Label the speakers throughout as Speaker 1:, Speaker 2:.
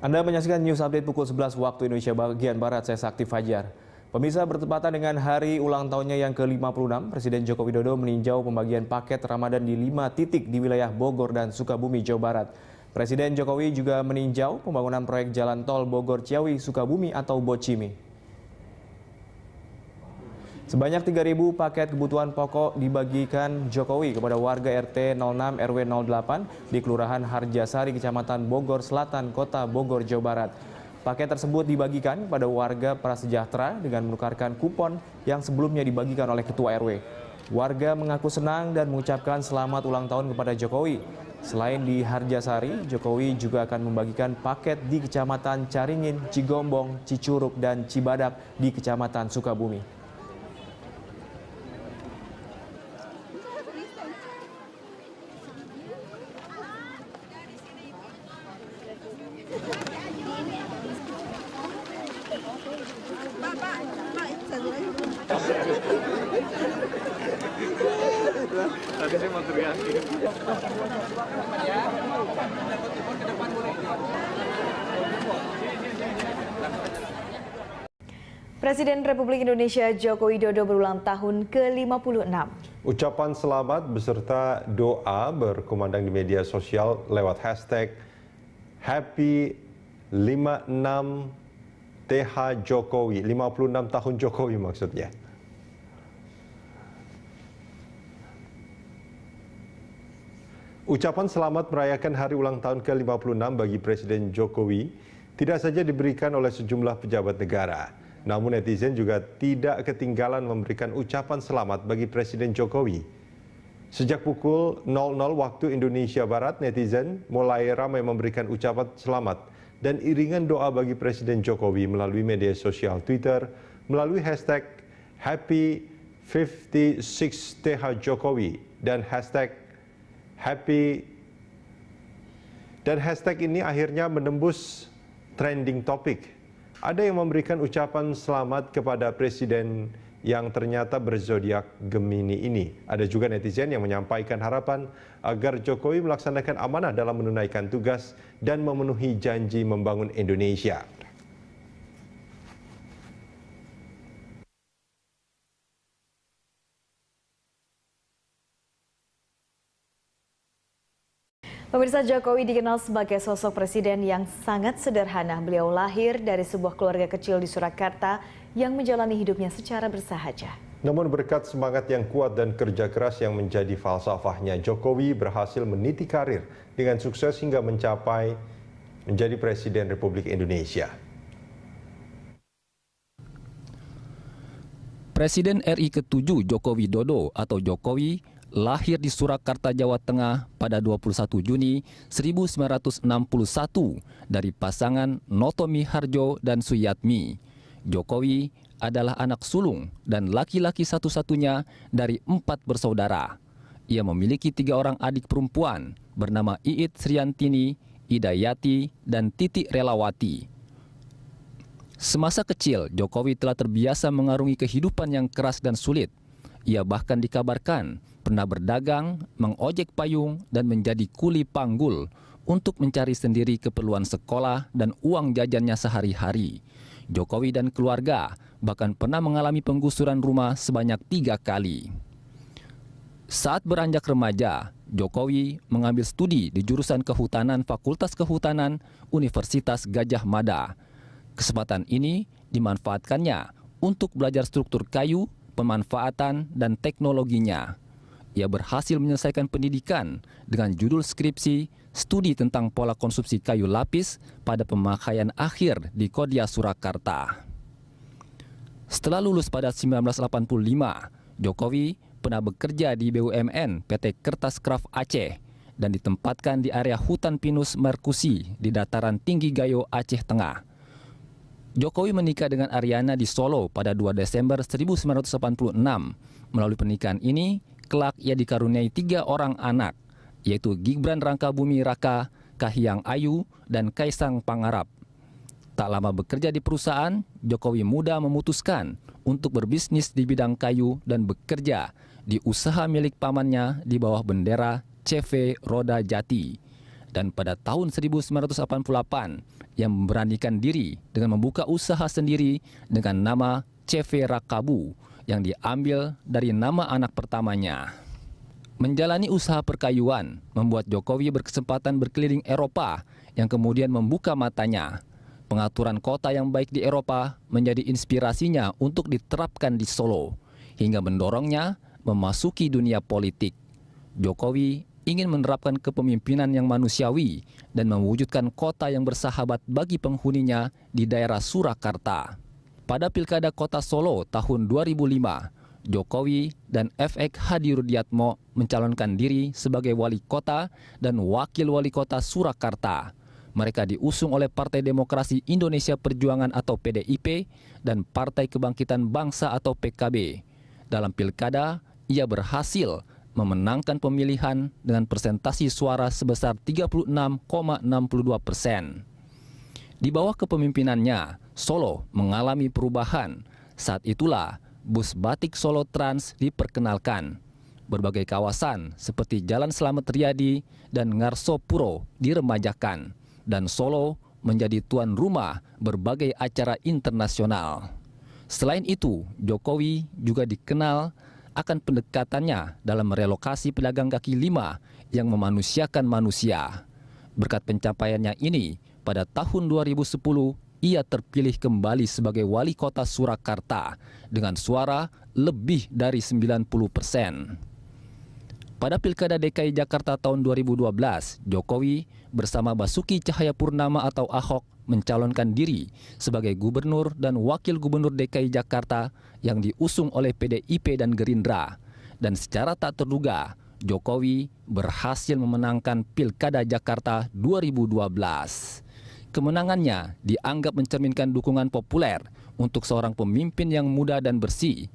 Speaker 1: Anda menyaksikan News Update pukul 11 waktu Indonesia bagian Barat, saya Sakti Fajar. Pemirsa, bertepatan dengan hari ulang tahunnya yang ke-56, Presiden Joko Widodo meninjau pembagian paket Ramadan di 5 titik di wilayah Bogor dan Sukabumi, Jawa Barat. Presiden Jokowi juga meninjau pembangunan proyek jalan tol Bogor-Ciawi, Sukabumi atau Bocimi. Sebanyak 3.000 paket kebutuhan pokok dibagikan Jokowi kepada warga RT 06 RW 08 di Kelurahan Harjasari, Kecamatan Bogor Selatan, Kota Bogor, Jawa Barat. Paket tersebut dibagikan kepada warga prasejahtera dengan menukarkan kupon yang sebelumnya dibagikan oleh Ketua RW. Warga mengaku senang dan mengucapkan selamat ulang tahun kepada Jokowi. Selain di Harjasari, Jokowi juga akan membagikan paket di Kecamatan Caringin, Cigombong, Cicurug, dan Cibadak di Kecamatan Sukabumi.
Speaker 2: Tadi saya mau teriakin.
Speaker 3: Presiden Republik Indonesia Joko Widodo berulang tahun ke-56.
Speaker 4: Ucapan selamat beserta doa berkumandang di media sosial lewat hashtag Happy 56 TH Jokowi, 56 tahun Jokowi maksudnya. Ucapan selamat merayakan hari ulang tahun ke-56 bagi Presiden Jokowi tidak saja diberikan oleh sejumlah pejabat negara, namun netizen juga tidak ketinggalan memberikan ucapan selamat bagi Presiden Jokowi. Sejak pukul 00 waktu Indonesia Barat, netizen mulai ramai memberikan ucapan selamat dan iringan doa bagi Presiden Jokowi melalui media sosial Twitter, melalui hashtag Happy 56 TH Jokowi dan hashtag Happy, dan hashtag ini akhirnya menembus trending topik. Ada yang memberikan ucapan selamat kepada Presiden yang ternyata berzodiak Gemini ini. Ada juga netizen yang menyampaikan harapan agar Jokowi melaksanakan amanah dalam menunaikan tugas dan memenuhi janji membangun Indonesia.
Speaker 3: Pemirsa, Jokowi dikenal sebagai sosok presiden yang sangat sederhana. Beliau lahir dari sebuah keluarga kecil di Surakarta yang menjalani hidupnya secara bersahaja.
Speaker 4: Namun berkat semangat yang kuat dan kerja keras yang menjadi falsafahnya, Jokowi berhasil meniti karir dengan sukses hingga menjadi Presiden Republik Indonesia.
Speaker 5: Presiden RI ke-7 Joko Widodo atau Jokowi lahir di Surakarta, Jawa Tengah pada 21 Juni 1961 dari pasangan Notomi Harjo dan Suyatmi. Jokowi adalah anak sulung dan laki-laki satu-satunya dari 4 bersaudara. Ia memiliki 3 orang adik perempuan bernama Iit Sriantini, Idayati, dan Titi Relawati. Semasa kecil, Jokowi telah terbiasa mengarungi kehidupan yang keras dan sulit. Ia bahkan dikabarkan pernah berdagang, mengojek payung, dan menjadi kuli panggul untuk mencari sendiri keperluan sekolah dan uang jajannya sehari-hari. Jokowi dan keluarga bahkan pernah mengalami penggusuran rumah sebanyak 3 kali. Saat beranjak remaja, Jokowi mengambil studi di jurusan Kehutanan Fakultas Kehutanan Universitas Gadjah Mada. Kesempatan ini dimanfaatkannya untuk belajar struktur kayu, pemanfaatan, dan teknologinya. Ia berhasil menyelesaikan pendidikan dengan judul skripsi studi tentang pola konsumsi kayu lapis pada pemakaian akhir di Kodia Surakarta. Setelah lulus pada 1985, Jokowi pernah bekerja di BUMN PT Kertas Kraft Aceh dan ditempatkan di area hutan pinus Merkusi di dataran tinggi Gayo, Aceh Tengah. Jokowi menikah dengan Ariana di Solo pada 2 Desember 1986. Melalui pernikahan ini, kelak ia dikaruniai 3 orang anak, yaitu Gibran Rakabumi Raka, Kahiyang Ayu, dan Kaisang Pangarap. Tak lama bekerja di perusahaan, Jokowi muda memutuskan untuk berbisnis di bidang kayu dan bekerja di usaha milik pamannya di bawah bendera CV Roda Jati. dan pada tahun 1988 ia memberanikan diri dengan membuka usaha sendiri dengan nama CV Rakabu yang diambil dari nama anak pertamanya. Menjalani usaha perkayuan membuat Jokowi berkesempatan berkeliling Eropa yang kemudian membuka matanya. Pengaturan kota yang baik di Eropa menjadi inspirasinya untuk diterapkan di Solo, hingga mendorongnya memasuki dunia politik. Jokowi ingin menerapkan kepemimpinan yang manusiawi dan mewujudkan kota yang bersahabat bagi penghuninya di daerah Surakarta. Pada Pilkada Kota Solo tahun 2005, Jokowi dan FX Hadi Rudiatmo mencalonkan diri sebagai wali kota dan wakil wali kota Surakarta. Mereka diusung oleh Partai Demokrasi Indonesia Perjuangan atau PDIP dan Partai Kebangkitan Bangsa atau PKB. Dalam pilkada, ia berhasil memenangkan pemilihan dengan persentasi suara sebesar 36,62%. Di bawah kepemimpinannya, Solo mengalami perubahan. Saat itulah bus batik Solo Trans diperkenalkan. Berbagai kawasan seperti Jalan Slamet Riyadi dan Ngarso Puro diremajakan. Dan Solo menjadi tuan rumah berbagai acara internasional. Selain itu, Jokowi juga dikenal akan pendekatannya dalam merelokasi pedagang kaki lima yang memanusiakan manusia. Berkat pencapaiannya ini, pada tahun 2010, ia terpilih kembali sebagai wali kota Surakarta dengan suara lebih dari 90%. Pada Pilkada DKI Jakarta tahun 2012, Jokowi bersama Basuki Cahayapurnama atau Ahok mencalonkan diri sebagai gubernur dan wakil gubernur DKI Jakarta yang diusung oleh PDIP dan Gerindra. Dan secara tak terduga, Jokowi berhasil memenangkan Pilkada Jakarta 2012. Kemenangannya dianggap mencerminkan dukungan populer untuk seorang pemimpin yang muda dan bersih.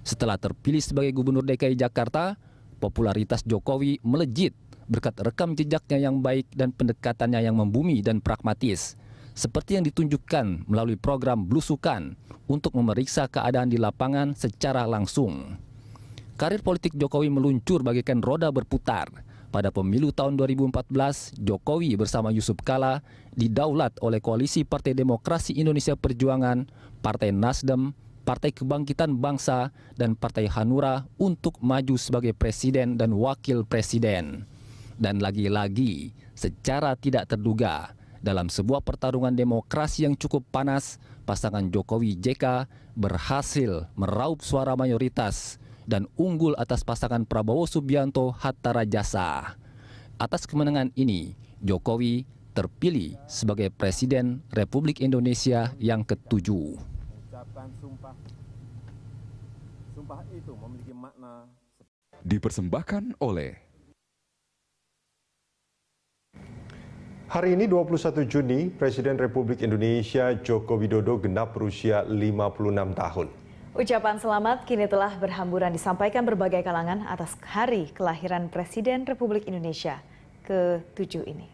Speaker 5: Setelah terpilih sebagai gubernur DKI Jakarta, popularitas Jokowi melejit berkat rekam jejaknya yang baik dan pendekatannya yang membumi dan pragmatis, seperti yang ditunjukkan melalui program Blusukan untuk memeriksa keadaan di lapangan secara langsung. Karir politik Jokowi meluncur bagaikan roda berputar. Pada pemilu tahun 2014, Jokowi bersama Yusuf Kala didaulat oleh Koalisi Partai Demokrasi Indonesia Perjuangan, Partai Nasdem, Partai Kebangkitan Bangsa, dan Partai Hanura untuk maju sebagai presiden dan wakil presiden. Dan lagi-lagi, secara tidak terduga, dalam sebuah pertarungan demokrasi yang cukup panas, pasangan Jokowi JK berhasil meraup suara mayoritas dan unggul atas pasangan Prabowo Subianto Hatta Rajasa. Atas kemenangan ini, Jokowi terpilih sebagai Presiden Republik Indonesia yang ke-7.
Speaker 6: Sumpah itu memiliki makna.
Speaker 7: Dipersembahkan oleh
Speaker 4: Hari ini 21 Juni, Presiden Republik Indonesia Joko Widodo genap berusia 56 tahun.
Speaker 3: Ucapan selamat kini telah berhamburan disampaikan berbagai kalangan atas hari kelahiran Presiden Republik Indonesia ke-7 ini.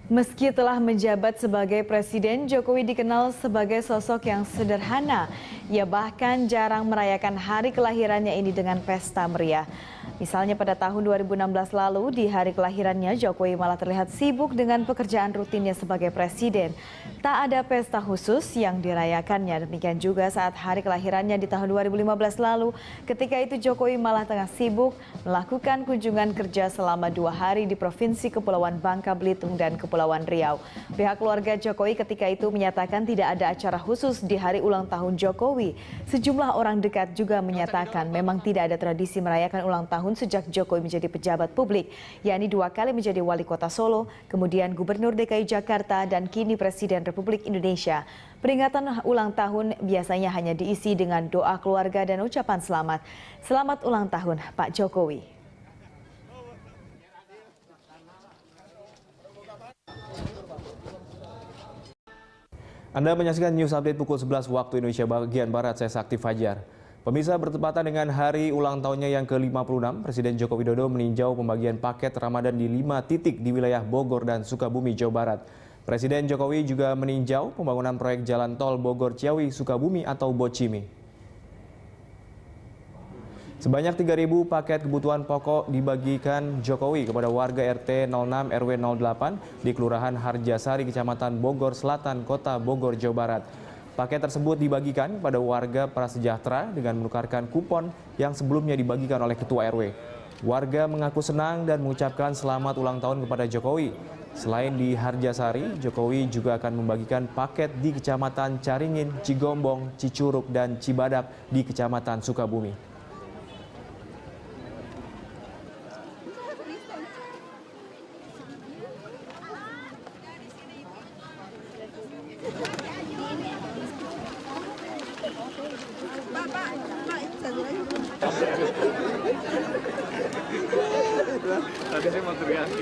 Speaker 3: Meski telah menjabat sebagai presiden, Jokowi dikenal sebagai sosok yang sederhana. Ia bahkan jarang merayakan hari kelahirannya ini dengan pesta meriah. Misalnya pada tahun 2016 lalu, di hari kelahirannya Jokowi malah terlihat sibuk dengan pekerjaan rutinnya sebagai presiden. Tak ada pesta khusus yang dirayakannya. Demikian juga saat hari kelahirannya di tahun 2015 lalu. Ketika itu Jokowi malah tengah sibuk melakukan kunjungan kerja selama 2 hari di Provinsi Kepulauan Bangka Belitung dan Kepulauan Riau. Pihak keluarga Jokowi ketika itu menyatakan tidak ada acara khusus di hari ulang tahun Jokowi. Sejumlah orang dekat juga menyatakan memang tidak ada tradisi merayakan ulang tahun sejak Jokowi menjadi pejabat publik, yakni 2 kali menjadi wali kota Solo, kemudian gubernur DKI Jakarta, dan kini Presiden Republik Indonesia. Peringatan ulang tahun biasanya hanya diisi dengan doa keluarga dan ucapan selamat. Selamat ulang tahun, Pak Jokowi.
Speaker 1: Anda menyaksikan News Update pukul 11 waktu Indonesia bagian Barat, saya Sakti Fajar. Pemirsa, bertepatan dengan hari ulang tahunnya yang ke-56, Presiden Joko Widodo meninjau pembagian paket Ramadan di 5 titik di wilayah Bogor dan Sukabumi, Jawa Barat. Presiden Jokowi juga meninjau pembangunan proyek jalan tol Bogor Ciawi Sukabumi atau BOCIMI. Sebanyak 3.000 paket kebutuhan pokok dibagikan Jokowi kepada warga RT 06 RW 08 di Kelurahan Harjasari, Kecamatan Bogor Selatan, Kota Bogor, Jawa Barat. Paket tersebut dibagikan pada warga prasejahtera dengan menukarkan kupon yang sebelumnya dibagikan oleh Ketua RW. Warga mengaku senang dan mengucapkan selamat ulang tahun kepada Jokowi. Selain di Harjasari, Jokowi juga akan membagikan paket di Kecamatan Caringin, Cigombong, Cicurug, dan Cibadak di Kecamatan Sukabumi.
Speaker 2: Tadi saya mau teriakin.